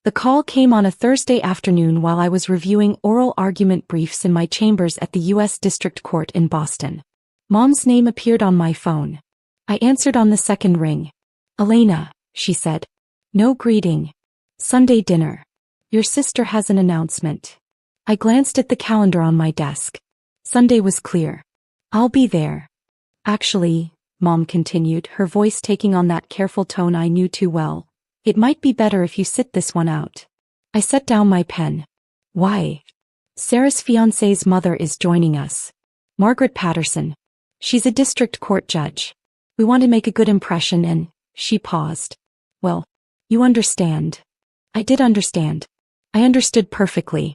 The call came on a Thursday afternoon while I was reviewing oral argument briefs in my chambers at the U.S. District Court in Boston. Mom's name appeared on my phone. I answered on the second ring. "Elena," she said. "No greeting. Sunday dinner. Your sister has an announcement." I glanced at the calendar on my desk. Sunday was clear. "I'll be there." "Actually," Mom continued, her voice taking on that careful tone I knew too well, "it might be better if you sit this one out." I set down my pen. "Why?" "Sarah's fiancé's mother is joining us. Margaret Patterson. She's a district court judge. We want to make a good impression and..." She paused. "Well, you understand." I did understand. I understood perfectly.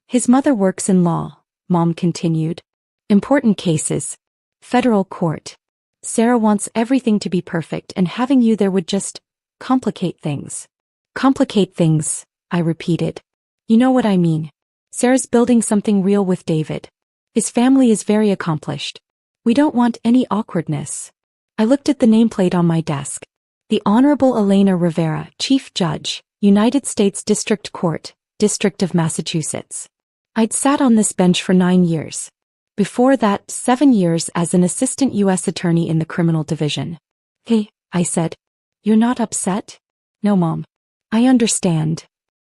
"His mother works in law," Mom continued. "Important cases. Federal court. Sarah wants everything to be perfect, and having you there would just complicate things." "Complicate things," I repeated. "You know what I mean. Sarah's building something real with David. His family is very accomplished. We don't want any awkwardness." I looked at the nameplate on my desk. The Honorable Elena Rivera, Chief Judge, United States District Court, District of Massachusetts. I'd sat on this bench for 9 years. Before that, 7 years as an assistant U.S. attorney in the criminal division. "Hey," I said. "You're not upset?" "No, Mom. I understand."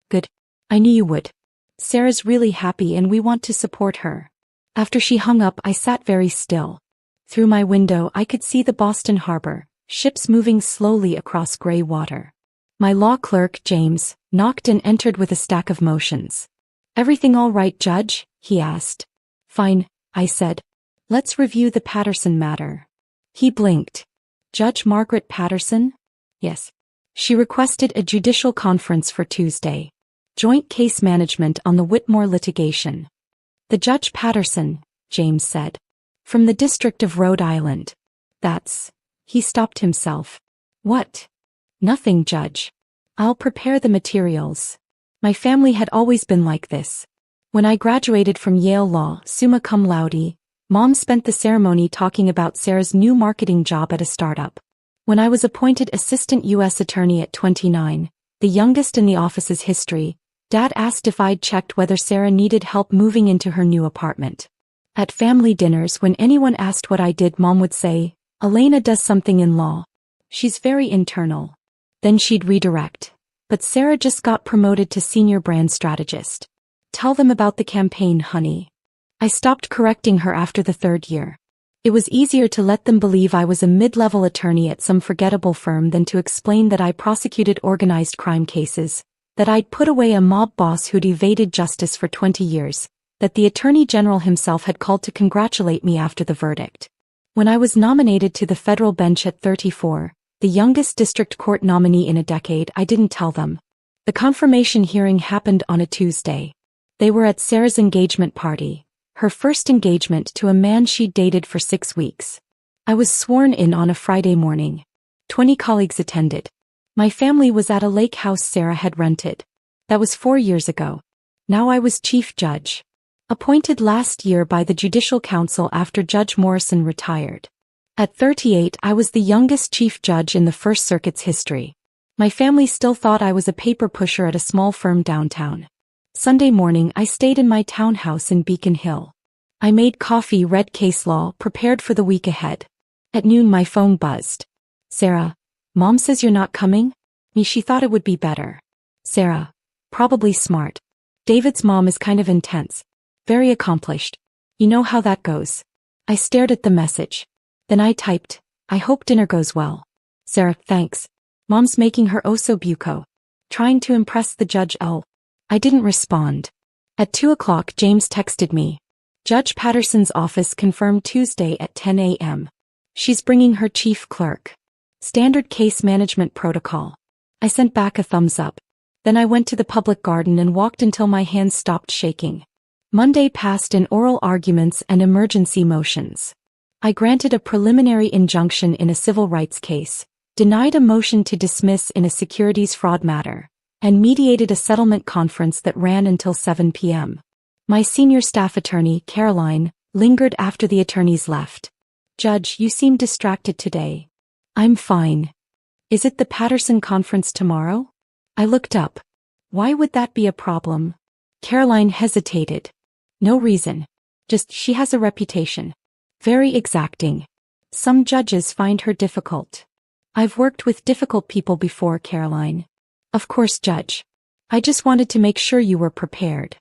"Good. I knew you would. Sarah's really happy and we want to support her." After she hung up, I sat very still. Through my window, I could see the Boston harbor, ships moving slowly across gray water. My law clerk, James, knocked and entered with a stack of motions. "Everything all right, Judge?" he asked. "Fine," I said. "Let's review the Patterson matter." He blinked. "Judge Margaret Patterson?" "Yes." "She requested a judicial conference for Tuesday. Joint case management on the Whitmore litigation." "The Judge Patterson," James said. "From the District of Rhode Island." "That's..." He stopped himself. "What?" "Nothing, Judge. I'll prepare the materials. My family had always been like this. When I graduated from Yale Law, summa cum laude, Mom spent the ceremony talking about Sarah's new marketing job at a startup. When I was appointed assistant U.S. attorney at 29, the youngest in the office's history, Dad asked if I'd checked whether Sarah needed help moving into her new apartment. At family dinners, when anyone asked what I did, Mom would say, "Elena does something in law. She's very internal." Then she'd redirect. "But Sarah just got promoted to senior brand strategist. Tell them about the campaign, honey." I stopped correcting her after the 3rd year. It was easier to let them believe I was a mid-level attorney at some forgettable firm than to explain that I prosecuted organized crime cases, that I'd put away a mob boss who'd evaded justice for 20 years, that the Attorney General himself had called to congratulate me after the verdict. When I was nominated to the federal bench at 34, the youngest district court nominee in a decade, I didn't tell them. The confirmation hearing happened on a Tuesday. They were at Sarah's engagement party, her first engagement to a man she'd dated for 6 weeks. I was sworn in on a Friday morning. 20 colleagues attended. My family was at a lake house Sarah had rented. That was 4 years ago. Now I was chief judge. Appointed last year by the Judicial Council after Judge Morrison retired. At 38, I was the youngest chief judge in the First Circuit's history. My family still thought I was a paper pusher at a small firm downtown. Sunday morning, I stayed in my townhouse in Beacon Hill. I made coffee, read case law, prepared for the week ahead. At noon, my phone buzzed. "Sarah, Mom says you're not coming?" She thought it would be better. "Sarah, probably smart. David's mom is kind of intense. Very accomplished. You know how that goes." I stared at the message. Then I typed, "I hope dinner goes well. Sarah, thanks. Mom's making her osso buco. Trying to impress the judge." I didn't respond. At 2 o'clock, James texted me. "Judge Patterson's office confirmed Tuesday at 10 a.m. She's bringing her chief clerk. Standard case management protocol." I sent back a thumbs up. Then I went to the public garden and walked until my hands stopped shaking. Monday passed in oral arguments and emergency motions. I granted a preliminary injunction in a civil rights case, denied a motion to dismiss in a securities fraud matter, and mediated a settlement conference that ran until 7 p.m. My senior staff attorney, Caroline, lingered after the attorneys left. "Judge, you seem distracted today." "I'm fine." "Is it the Patterson conference tomorrow?" I looked up. Why would that be a problem? Caroline hesitated. No reason. Just she has a reputation. Very exacting. Some judges find her difficult. I've worked with difficult people before, Caroline. Of course, Judge. I just wanted to make sure you were prepared.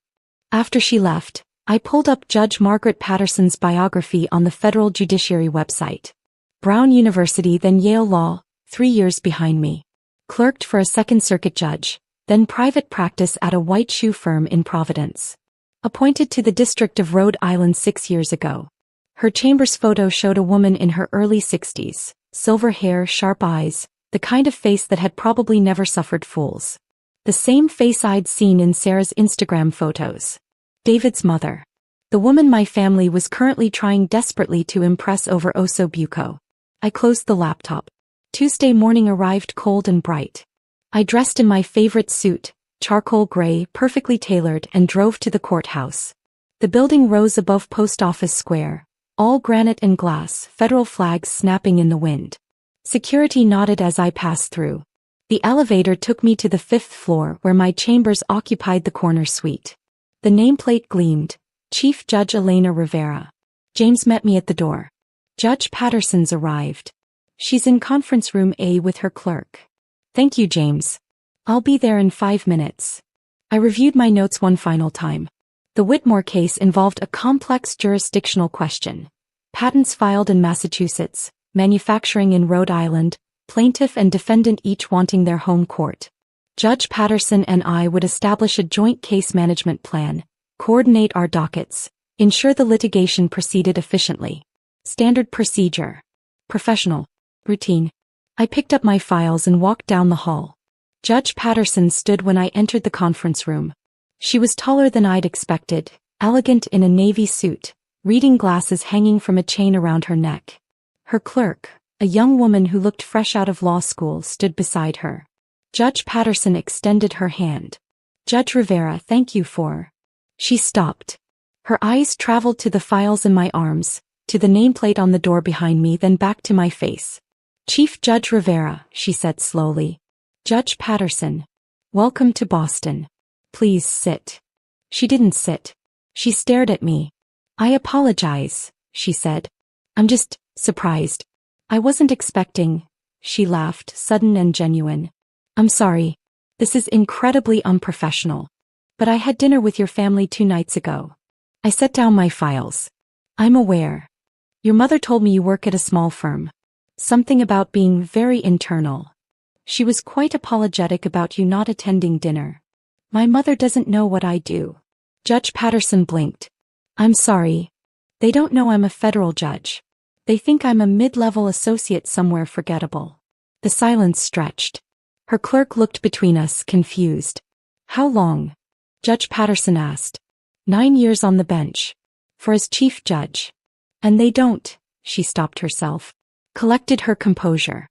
After she left, I pulled up Judge Margaret Patterson's biography on the federal judiciary website. Brown University, then Yale Law, 3 years behind me. Clerked for a Second Circuit judge, then private practice at a white shoe firm in Providence. Appointed to the District of Rhode Island 6 years ago. Her chambers photo showed a woman in her early 60s, silver hair, sharp eyes, the kind of face that had probably never suffered fools. The same face I'd seen in Sarah's Instagram photos. David's mother. The woman my family was currently trying desperately to impress over Oso Bucco. I closed the laptop. Tuesday morning arrived cold and bright. I dressed in my favorite suit, charcoal gray, perfectly tailored, and drove to the courthouse. The building rose above Post Office Square, all granite and glass, federal flags snapping in the wind. Security nodded as I passed through. The elevator took me to the 5th floor where my chambers occupied the corner suite. The nameplate gleamed, Chief Judge Elena Rivera. James met me at the door. Judge Patterson's arrived. She's in conference room A with her clerk. Thank you, James. I'll be there in 5 minutes. I reviewed my notes one final time. The Whitmore case involved a complex jurisdictional question. Patents filed in Massachusetts, manufacturing in Rhode Island, plaintiff and defendant each wanting their home court. Judge Patterson and I would establish a joint case management plan, coordinate our dockets, ensure the litigation proceeded efficiently. Standard procedure. Professional. Routine. I picked up my files and walked down the hall. Judge Patterson stood when I entered the conference room. She was taller than I'd expected, elegant in a navy suit, reading glasses hanging from a chain around her neck. Her clerk, a young woman who looked fresh out of law school, stood beside her. Judge Patterson extended her hand. Judge Rivera, thank you for... She stopped. Her eyes traveled to the files in my arms, to the nameplate on the door behind me, then back to my face. Chief Judge Rivera, she said slowly. Judge Patterson. Welcome to Boston. Please sit. She didn't sit. She stared at me. I apologize, she said. I'm just surprised. I wasn't expecting. She laughed, sudden and genuine. I'm sorry. This is incredibly unprofessional. But I had dinner with your family 2 nights ago. I set down my files. I'm aware. Your mother told me you work at a small firm. Something about being very internal. She was quite apologetic about you not attending dinner. My mother doesn't know what I do. Judge Patterson blinked. I'm sorry. They don't know I'm a federal judge. They think I'm a mid-level associate somewhere forgettable. The silence stretched. Her clerk looked between us, confused. How long? Judge Patterson asked. 9 years on the bench. For as chief judge. And they don't, she stopped herself. Collected her composure.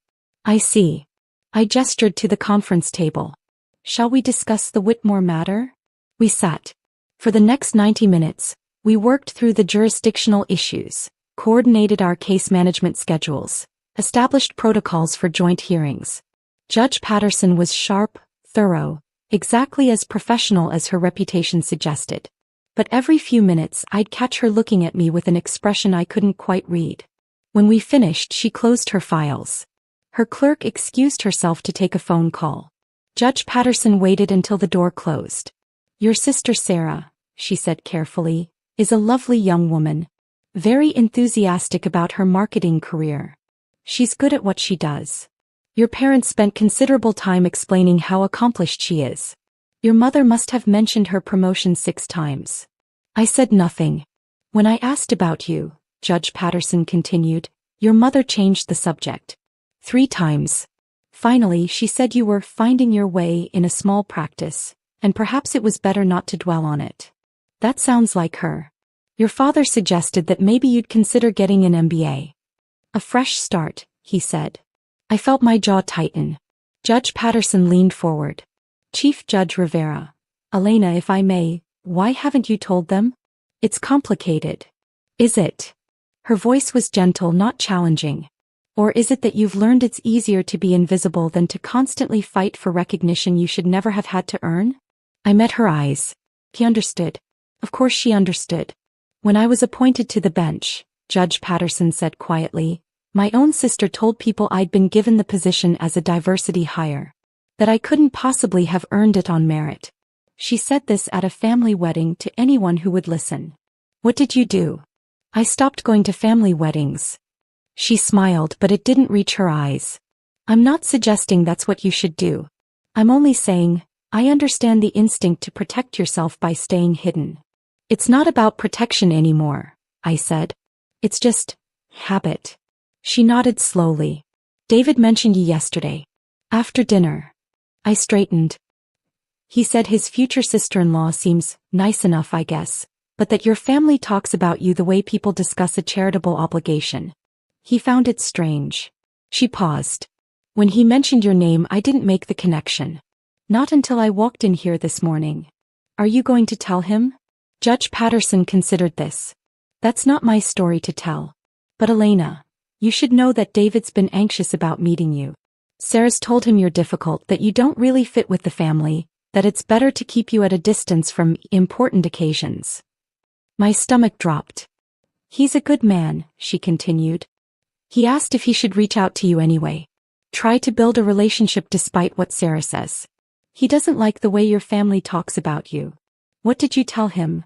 I see. I gestured to the conference table. Shall we discuss the Whitmore matter? We sat. For the next 90 minutes, we worked through the jurisdictional issues, coordinated our case management schedules, established protocols for joint hearings. Judge Patterson was sharp, thorough, exactly as professional as her reputation suggested. But every few minutes I'd catch her looking at me with an expression I couldn't quite read. When we finished, she closed her files. Her clerk excused herself to take a phone call. Judge Patterson waited until the door closed. Your sister Sarah, she said carefully, is a lovely young woman. Very enthusiastic about her marketing career. She's good at what she does. Your parents spent considerable time explaining how accomplished she is. Your mother must have mentioned her promotion 6 times. I said nothing. When I asked about you, Judge Patterson continued, your mother changed the subject. 3 times. Finally, she said you were finding your way in a small practice, and perhaps it was better not to dwell on it. That sounds like her. Your father suggested that maybe you'd consider getting an MBA. A fresh start, he said. I felt my jaw tighten. Judge Patterson leaned forward. Chief Judge Rivera. Elena, if I may, why haven't you told them? It's complicated. Is it? Her voice was gentle, not challenging. Or is it that you've learned it's easier to be invisible than to constantly fight for recognition you should never have had to earn? I met her eyes. He understood. Of course she understood. When I was appointed to the bench, Judge Patterson said quietly, my own sister told people I'd been given the position as a diversity hire. That I couldn't possibly have earned it on merit. She said this at a family wedding to anyone who would listen. What did you do? I stopped going to family weddings. She smiled, but it didn't reach her eyes. I'm not suggesting that's what you should do. I'm only saying, I understand the instinct to protect yourself by staying hidden. It's not about protection anymore, I said. It's just habit. She nodded slowly. David mentioned you yesterday. After dinner. I straightened. He said his future sister-in-law seems nice enough, I guess, but that your family talks about you the way people discuss a charitable obligation. He found it strange. She paused. When he mentioned your name, I didn't make the connection. Not until I walked in here this morning. Are you going to tell him? Judge Patterson considered this. That's not my story to tell. But Elena, you should know that David's been anxious about meeting you. Sarah's told him you're difficult, that you don't really fit with the family, that it's better to keep you at a distance from important occasions. My stomach dropped. He's a good man, she continued. He asked if he should reach out to you anyway. Try to build a relationship despite what Sarah says. He doesn't like the way your family talks about you. What did you tell him?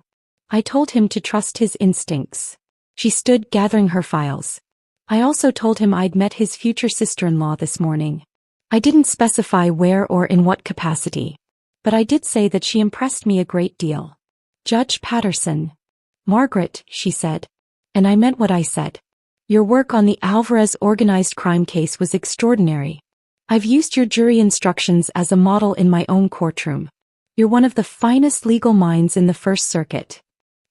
I told him to trust his instincts. She stood gathering her files. I also told him I'd met his future sister-in-law this morning. I didn't specify where or in what capacity. But I did say that she impressed me a great deal. Judge Patterson. Margaret, she said. And I meant what I said. Your work on the Alvarez organized crime case was extraordinary. I've used your jury instructions as a model in my own courtroom. You're one of the finest legal minds in the First Circuit.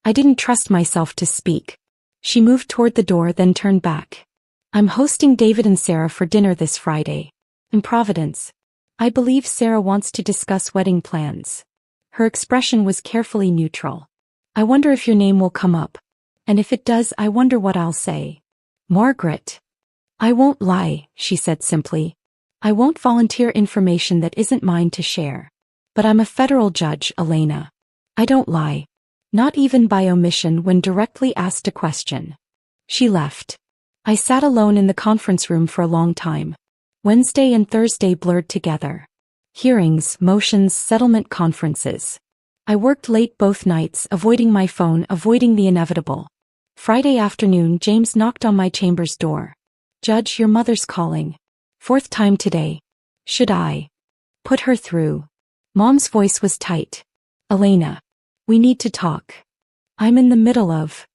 I didn't trust myself to speak. She moved toward the door, then turned back. I'm hosting David and Sarah for dinner this Friday. In Providence. I believe Sarah wants to discuss wedding plans. Her expression was carefully neutral. I wonder if your name will come up. And if it does, I wonder what I'll say. Margaret. I won't lie, she said simply. I won't volunteer information that isn't mine to share. But I'm a federal judge, Elena. I don't lie. Not even by omission when directly asked a question. She left. I sat alone in the conference room for a long time. Wednesday and Thursday blurred together. Hearings, motions, settlement conferences. I worked late both nights, avoiding my phone, avoiding the inevitable. Friday afternoon, James knocked on my chamber's door. Judge, your mother's calling. 4th time today. Should I put her through? Mom's voice was tight. Elena. We need to talk. I'm in the middle of.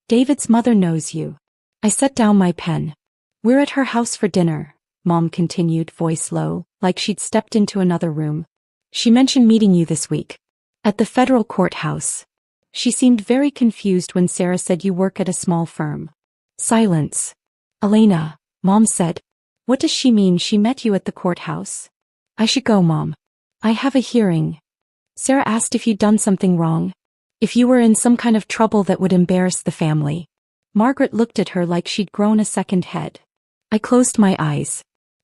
David's mother knows you. I set down my pen. We're at her house for dinner. Mom continued, voice low, like she'd stepped into another room. She mentioned meeting you this week. At the federal courthouse. She seemed very confused when Sarah said you work at a small firm. Silence. Elena, Mom said. What does she mean she met you at the courthouse? I should go, Mom. I have a hearing. Sarah asked if you'd done something wrong. If you were in some kind of trouble that would embarrass the family. Margaret looked at her like she'd grown a second head. I closed my eyes.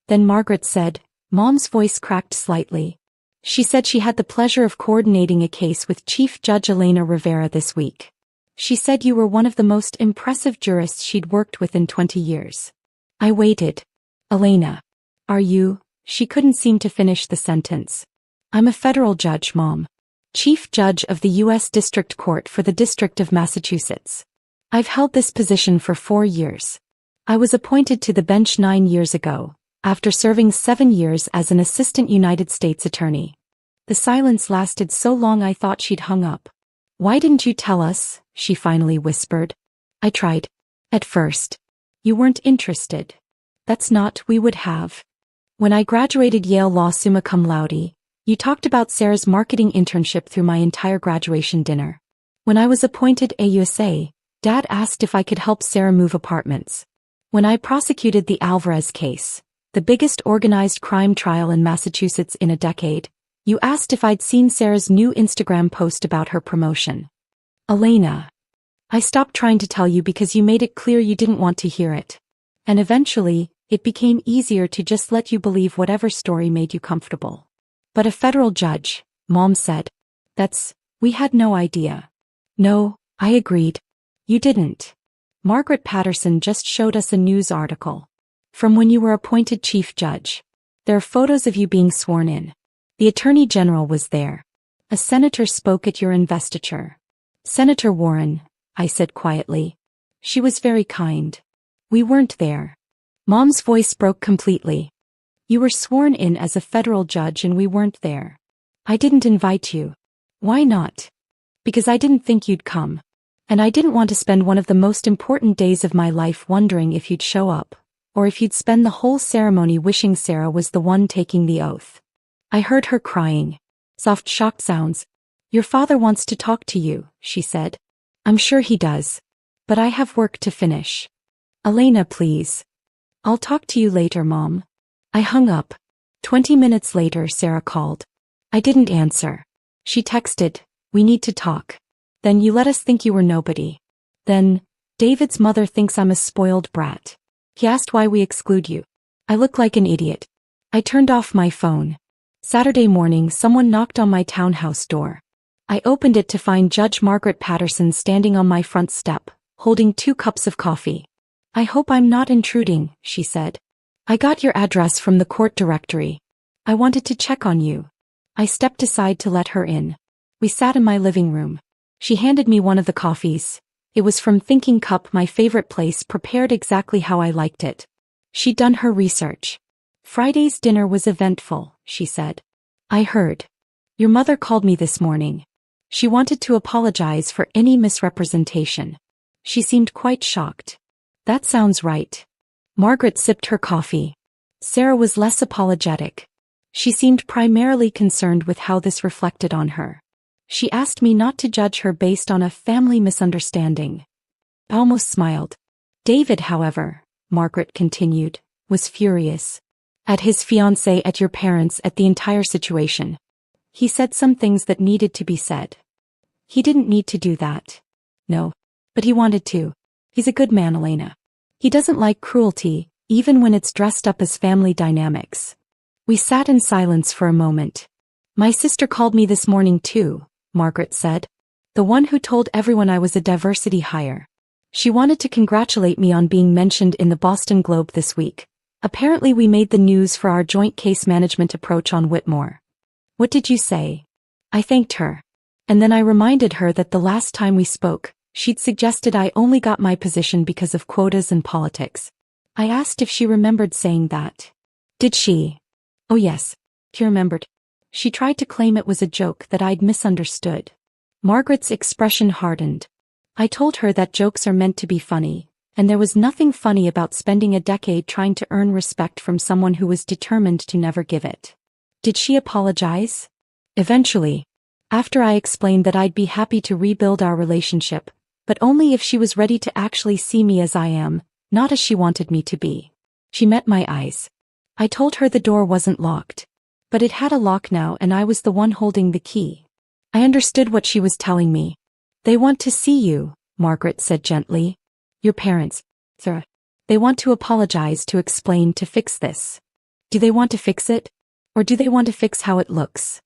Then Margaret said, Mom's voice cracked slightly. She said she had the pleasure of coordinating a case with Chief Judge Elena Rivera this week. She said you were one of the most impressive jurists she'd worked with in 20 years. I waited. Elena. Are you? She couldn't seem to finish the sentence. I'm a federal judge, Mom. Chief Judge of the U.S. District Court for the District of Massachusetts. I've held this position for 4 years. I was appointed to the bench 9 years ago, after serving 7 years as an assistant United States attorney. The silence lasted so long I thought she'd hung up. Why didn't you tell us? She finally whispered. I tried. At first. You weren't interested. That's not, we would have. When I graduated Yale Law summa cum laude, you talked about Sarah's marketing internship through my entire graduation dinner. When I was appointed AUSA, Dad asked if I could help Sarah move apartments. When I prosecuted the Alvarez case, the biggest organized crime trial in Massachusetts in a decade, you asked if I'd seen Sarah's new Instagram post about her promotion. Elena. I stopped trying to tell you because you made it clear you didn't want to hear it. And eventually, it became easier to just let you believe whatever story made you comfortable. But a federal judge, Mom said. We had no idea. No, I agreed. You didn't. Margaret Patterson just showed us a news article. From when you were appointed chief judge. There are photos of you being sworn in. The Attorney General was there. A senator spoke at your investiture. Senator Warren, I said quietly. She was very kind. We weren't there. Mom's voice broke completely. You were sworn in as a federal judge and we weren't there. I didn't invite you. Why not? Because I didn't think you'd come. And I didn't want to spend one of the most important days of my life wondering if you'd show up, or if you'd spend the whole ceremony wishing Sarah was the one taking the oath. I heard her crying. Soft shocked sounds. Your father wants to talk to you, she said. I'm sure he does. But I have work to finish. Elena, please. I'll talk to you later, Mom. I hung up. 20 minutes later, Sarah called. I didn't answer. She texted, we need to talk. Then you let us think you were nobody. Then, David's mother thinks I'm a spoiled brat. He asked why we exclude you. I look like an idiot. I turned off my phone. Saturday morning, someone knocked on my townhouse door. I opened it to find Judge Margaret Patterson standing on my front step, holding 2 cups of coffee. I hope I'm not intruding, she said. I got your address from the court directory. I wanted to check on you. I stepped aside to let her in. We sat in my living room. She handed me one of the coffees. It was from Thinking Cup, my favorite place, prepared exactly how I liked it. She'd done her research. Friday's dinner was eventful, she said. I heard. Your mother called me this morning. She wanted to apologize for any misrepresentation. She seemed quite shocked. That sounds right. Margaret sipped her coffee. Sarah was less apologetic. She seemed primarily concerned with how this reflected on her. She asked me not to judge her based on a family misunderstanding. I almost smiled. David, however, Margaret continued, was furious. At his fiancé, at your parents, at the entire situation. He said some things that needed to be said. He didn't need to do that. No. But he wanted to. He's a good man, Elena. He doesn't like cruelty, even when it's dressed up as family dynamics. We sat in silence for a moment. My sister called me this morning too, Margaret said. The one who told everyone I was a diversity hire. She wanted to congratulate me on being mentioned in the Boston Globe this week. Apparently we made the news for our joint case management approach on Whitmore. What did you say? I thanked her. And then I reminded her that the last time we spoke, she'd suggested I only got my position because of quotas and politics. I asked if she remembered saying that. Did she? Oh yes, she remembered. She tried to claim it was a joke that I'd misunderstood. Margaret's expression hardened. I told her that jokes are meant to be funny, and there was nothing funny about spending a decade trying to earn respect from someone who was determined to never give it. Did she apologize? Eventually. After I explained that I'd be happy to rebuild our relationship, but only if she was ready to actually see me as I am, not as she wanted me to be. She met my eyes. I told her the door wasn't locked. But it had a lock now and I was the one holding the key. I understood what she was telling me. They want to see you, Margaret said gently. Your parents, sir. They want to apologize, to explain, to fix this. Do they want to fix it? Or do they want to fix how it looks?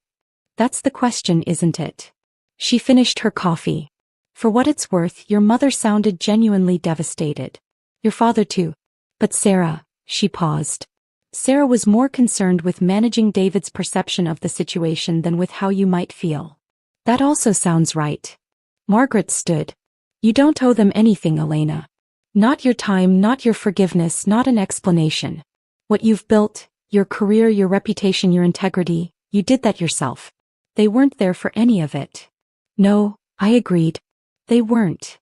That's the question, isn't it? She finished her coffee. For what it's worth, your mother sounded genuinely devastated. Your father too. But Sarah, she paused. Sarah was more concerned with managing David's perception of the situation than with how you might feel. That also sounds right. Margaret stood. You don't owe them anything, Elena. Not your time, not your forgiveness, not an explanation. What you've built, your career, your reputation, your integrity, you did that yourself. They weren't there for any of it. No, I agreed. They weren't.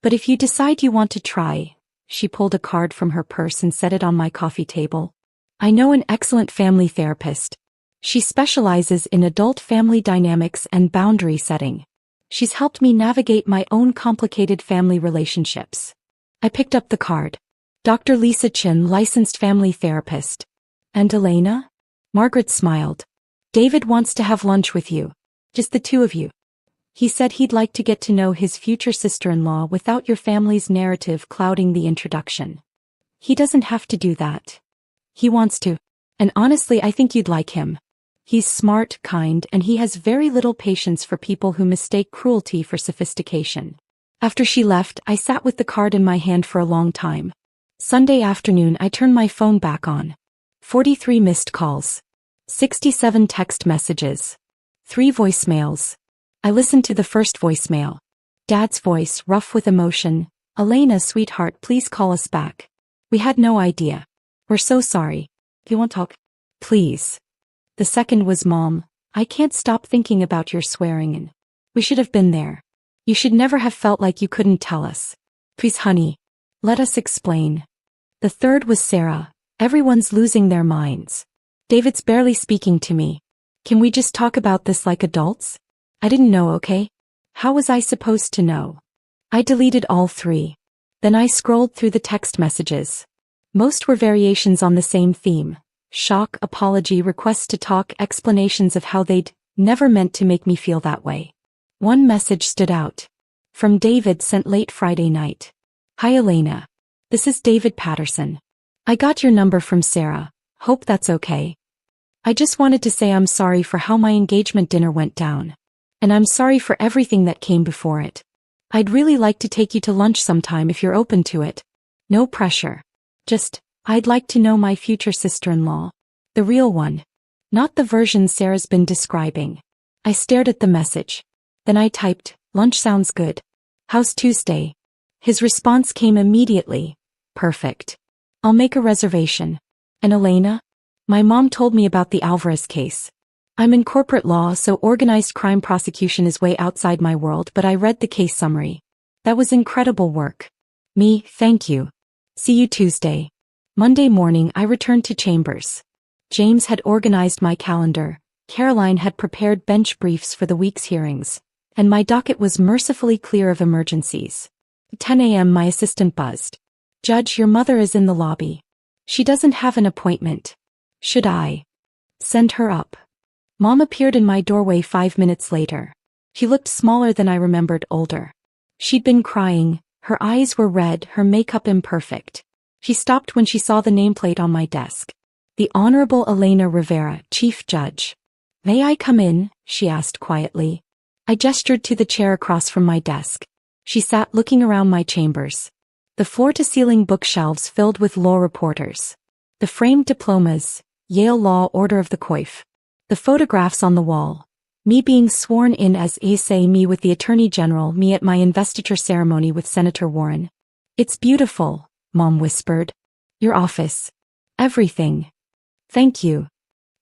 But if you decide you want to try, she pulled a card from her purse and set it on my coffee table. I know an excellent family therapist. She specializes in adult family dynamics and boundary setting. She's helped me navigate my own complicated family relationships. I picked up the card. Dr. Lisa Chin, licensed family therapist. And Elena? Margaret smiled. David wants to have lunch with you. Just the two of you. He said he'd like to get to know his future sister-in-law without your family's narrative clouding the introduction. He doesn't have to do that. He wants to. And honestly, I think you'd like him. He's smart, kind, and he has very little patience for people who mistake cruelty for sophistication. After she left, I sat with the card in my hand for a long time. Sunday afternoon, I turned my phone back on. 43 missed calls. 67 text messages. 3 voicemails. I listened to the first voicemail. Dad's voice, rough with emotion. Elena, sweetheart, please call us back. We had no idea. We're so sorry. You won't talk? Please. The second was Mom. I can't stop thinking about your swearing and we should have been there. You should never have felt like you couldn't tell us. Please, honey. Let us explain. The third was Sarah. Everyone's losing their minds. David's barely speaking to me. Can we just talk about this like adults? I didn't know, okay? How was I supposed to know? I deleted all 3. Then I scrolled through the text messages. Most were variations on the same theme. Shock, apology, requests to talk, explanations of how they'd never meant to make me feel that way. One message stood out. From David, sent late Friday night. Hi Elena. This is David Patterson. I got your number from Sarah. Hope that's okay. I just wanted to say I'm sorry for how my engagement dinner went down. And I'm sorry for everything that came before it. I'd really like to take you to lunch sometime if you're open to it. No pressure. Just, I'd like to know my future sister-in-law. The real one. Not the version Sarah's been describing. I stared at the message. Then I typed, lunch sounds good. How's Tuesday? His response came immediately. Perfect. I'll make a reservation. And Elena? My mom told me about the Alvarez case. I'm in corporate law, so organized crime prosecution is way outside my world, but I read the case summary. That was incredible work. Me, thank you. See you Tuesday. Monday morning I returned to chambers. James had organized my calendar, Caroline had prepared bench briefs for the week's hearings, and my docket was mercifully clear of emergencies. At 10 a.m. my assistant buzzed. Judge, your mother is in the lobby. She doesn't have an appointment. Should I send her up? Mom appeared in my doorway 5 minutes later. She looked smaller than I remembered, older. She'd been crying, her eyes were red, her makeup imperfect. She stopped when she saw the nameplate on my desk. The Honorable Elena Rivera, Chief Judge. May I come in? She asked quietly. I gestured to the chair across from my desk. She sat looking around my chambers. The floor-to-ceiling bookshelves filled with law reporters. The framed diplomas, Yale Law Order of the Coif. The photographs on the wall. Me being sworn in as assay, me with the Attorney General, me at my investiture ceremony with Senator Warren. It's beautiful, Mom whispered. Your office. Everything. Thank you.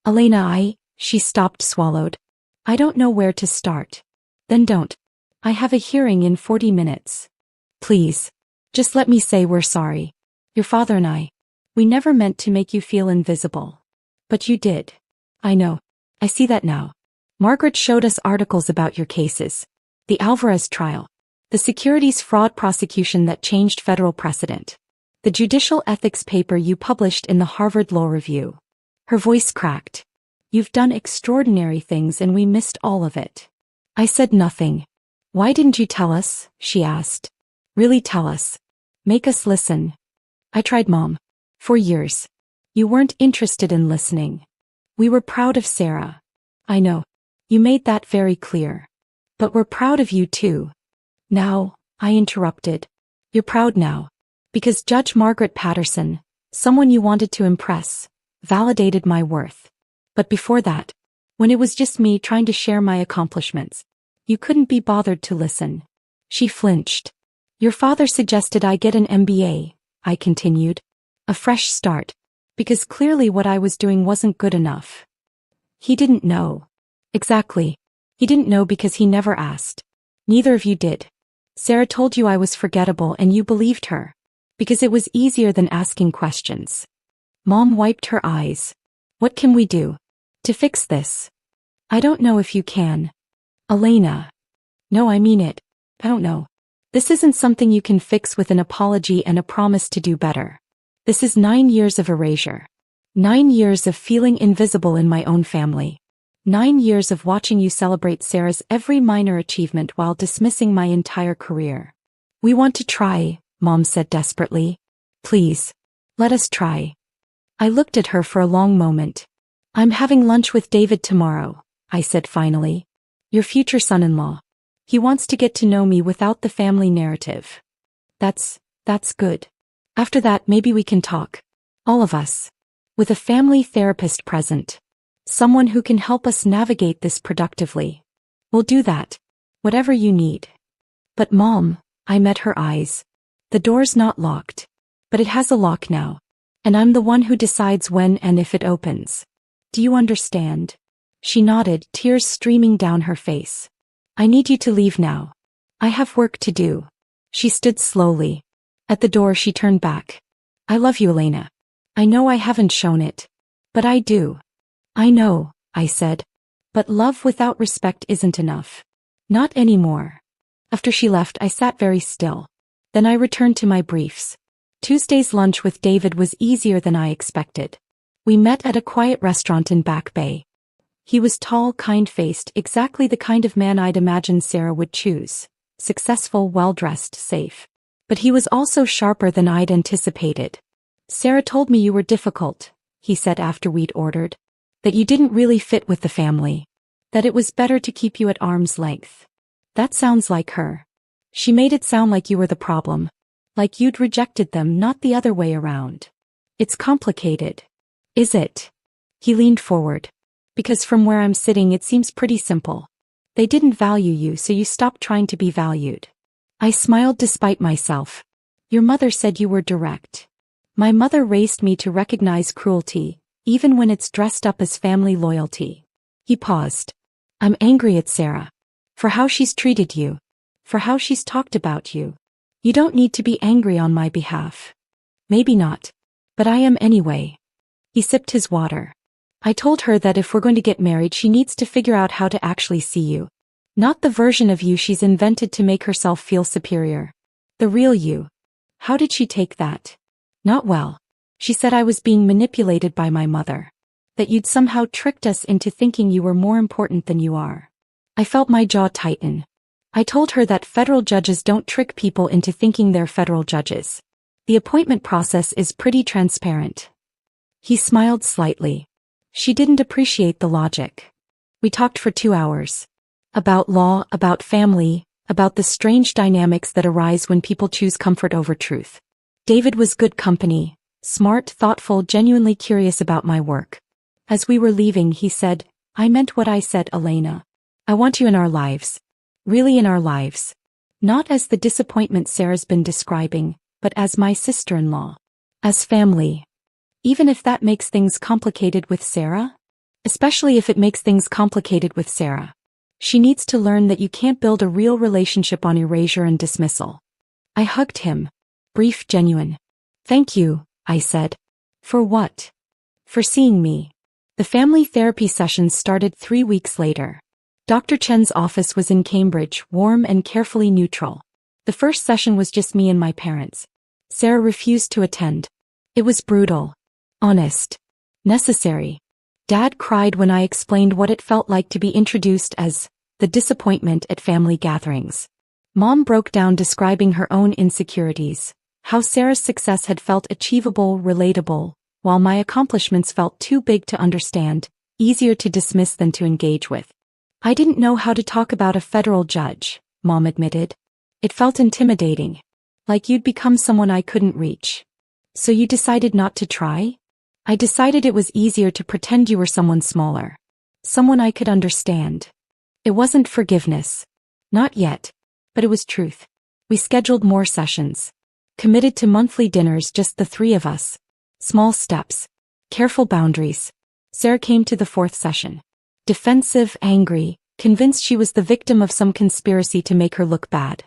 Elena, she stopped, swallowed. I don't know where to start. Then don't. I have a hearing in 40 minutes. Please. Just let me say we're sorry. Your father and I. We never meant to make you feel invisible. But you did. I know. I see that now. Margaret showed us articles about your cases. The Alvarez trial. The securities fraud prosecution that changed federal precedent. The judicial ethics paper you published in the Harvard Law Review. Her voice cracked. You've done extraordinary things and we missed all of it. I said nothing. Why didn't you tell us? She asked. Really tell us. Make us listen. I tried, Mom. For years. You weren't interested in listening. We were proud of Sarah. I know. You made that very clear. But we're proud of you too. Now, I interrupted. You're proud now. Because Judge Margaret Patterson, someone you wanted to impress, validated my worth. But before that, when it was just me trying to share my accomplishments, you couldn't be bothered to listen. She flinched. Your father suggested I get an MBA, I continued. A fresh start. Because clearly what I was doing wasn't good enough. He didn't know. Exactly. He didn't know because he never asked. Neither of you did. Sarah told you I was forgettable and you believed her. Because it was easier than asking questions. Mom wiped her eyes. What can we do to fix this? I don't know if you can. Elena. No, I mean it. I don't know. This isn't something you can fix with an apology and a promise to do better. This is 9 years of erasure. 9 years of feeling invisible in my own family. 9 years of watching you celebrate Sarah's every minor achievement while dismissing my entire career. We want to try, Mom said desperately. Please. Let us try. I looked at her for a long moment. I'm having lunch with David tomorrow, I said finally. Your future son-in-law. He wants to get to know me without the family narrative. That's good. After that, maybe we can talk. All of us. With a family therapist present. Someone who can help us navigate this productively. We'll do that. Whatever you need. But Mom, I met her eyes. The door's not locked. But it has a lock now. And I'm the one who decides when and if it opens. Do you understand? She nodded, tears streaming down her face. I need you to leave now. I have work to do. She stood slowly. At the door she turned back. I love you, Elena. I know I haven't shown it. But I do. I know, I said. But love without respect isn't enough. Not anymore. After she left, I sat very still. Then I returned to my briefs. Tuesday's lunch with David was easier than I expected. We met at a quiet restaurant in Back Bay. He was tall, kind-faced, exactly the kind of man I'd imagined Sarah would choose. Successful, well-dressed, safe. But he was also sharper than I'd anticipated. Sarah told me you were difficult, he said after we'd ordered. That you didn't really fit with the family. That it was better to keep you at arm's length. That sounds like her. She made it sound like you were the problem. Like you'd rejected them, not the other way around. It's complicated. Is it? He leaned forward. Because from where I'm sitting it seems pretty simple. They didn't value you, so you stopped trying to be valued. I smiled despite myself. Your mother said you were direct. My mother raised me to recognize cruelty, even when it's dressed up as family loyalty. He paused. I'm angry at Sarah. For how she's treated you. For how she's talked about you. You don't need to be angry on my behalf. Maybe not. But I am anyway. He sipped his water. I told her that if we're going to get married she needs to figure out how to actually see you. Not the version of you she's invented to make herself feel superior. The real you. How did she take that? Not well. She said I was being manipulated by my mother. That you'd somehow tricked us into thinking you were more important than you are. I felt my jaw tighten. I told her that federal judges don't trick people into thinking they're federal judges. The appointment process is pretty transparent. He smiled slightly. She didn't appreciate the logic. We talked for 2 hours. About law, about family, about the strange dynamics that arise when people choose comfort over truth. David was good company, smart, thoughtful, genuinely curious about my work. As we were leaving he said, I meant what I said, Elena. I want you in our lives. Really in our lives. Not as the disappointment Sarah's been describing, but as my sister-in-law. As family. Even if that makes things complicated with Sarah? Especially if it makes things complicated with Sarah. She needs to learn that you can't build a real relationship on erasure and dismissal. I hugged him. Brief, genuine. Thank you, I said. For what? For seeing me. The family therapy sessions started 3 weeks later. Dr. Chen's office was in Cambridge, warm and carefully neutral. The first session was just me and my parents. Sarah refused to attend. It was brutal. Honest. Necessary. Dad cried when I explained what it felt like to be introduced as the disappointment at family gatherings. Mom broke down describing her own insecurities, how Sarah's success had felt achievable, relatable, while my accomplishments felt too big to understand, easier to dismiss than to engage with. I didn't know how to talk about a federal judge, Mom admitted. It felt intimidating. Like you'd become someone I couldn't reach. So you decided not to try? I decided it was easier to pretend you were someone smaller. Someone I could understand. It wasn't forgiveness. Not yet. But it was truth. We scheduled more sessions. Committed to monthly dinners, just the 3 of us. Small steps. Careful boundaries. Sarah came to the 4th session. Defensive, angry, convinced she was the victim of some conspiracy to make her look bad.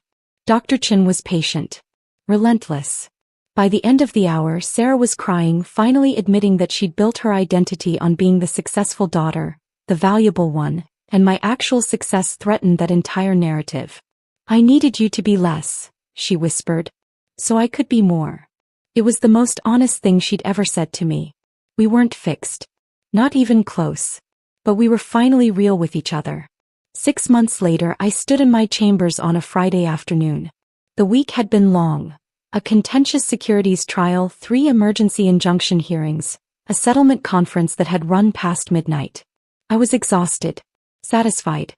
Dr. Chen was patient. Relentless. By the end of the hour, Sarah was crying, finally admitting that she'd built her identity on being the successful daughter, the valuable one, and my actual success threatened that entire narrative. I needed you to be less, she whispered. So I could be more. It was the most honest thing she'd ever said to me. We weren't fixed. Not even close. But we were finally real with each other. 6 months later, I stood in my chambers on a Friday afternoon. The week had been long. A contentious securities trial, 3 emergency injunction hearings, A settlement conference that had run past midnight. I was exhausted. Satisfied.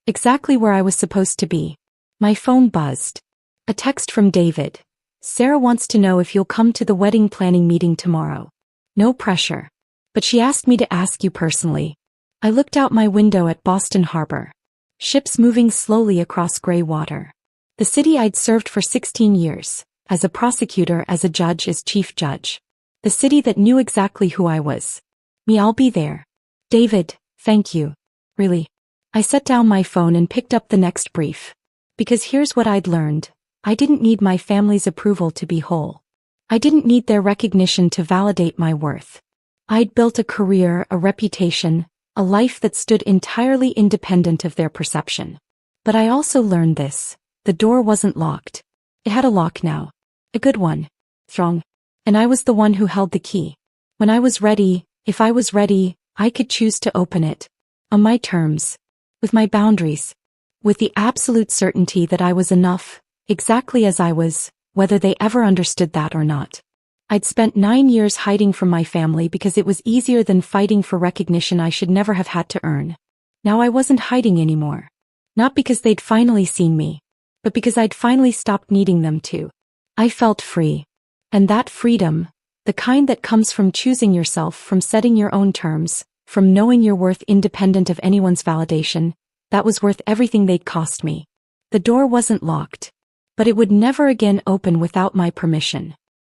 Exactly where I was supposed to be. My phone buzzed. A text from David. Sarah wants to know if you'll come to the wedding planning meeting tomorrow. No pressure. But she asked me to ask you personally. I looked out my window at Boston Harbor. Ships moving slowly across gray water. The city I'd served for 16 years, as a prosecutor, as a judge, as chief judge. The city that knew exactly who I was. Me, I'll be there. David, thank you. Really. I set down my phone and picked up the next brief. Because here's what I'd learned. I didn't need my family's approval to be whole. I didn't need their recognition to validate my worth. I'd built a career, a reputation, a life that stood entirely independent of their perception. But I also learned this. The door wasn't locked. It had a lock now. A good one. Strong. And I was the one who held the key. When I was ready, if I was ready, I could choose to open it. On my terms. With my boundaries. With the absolute certainty that I was enough, exactly as I was, whether they ever understood that or not. I'd spent 9 years hiding from my family because it was easier than fighting for recognition I should never have had to earn. Now I wasn't hiding anymore. Not because they'd finally seen me, but because I'd finally stopped needing them to. I felt free. And that freedom, the kind that comes from choosing yourself, from setting your own terms, from knowing your worth independent of anyone's validation, that was worth everything they'd cost me. The door wasn't locked. But it would never again open without my permission.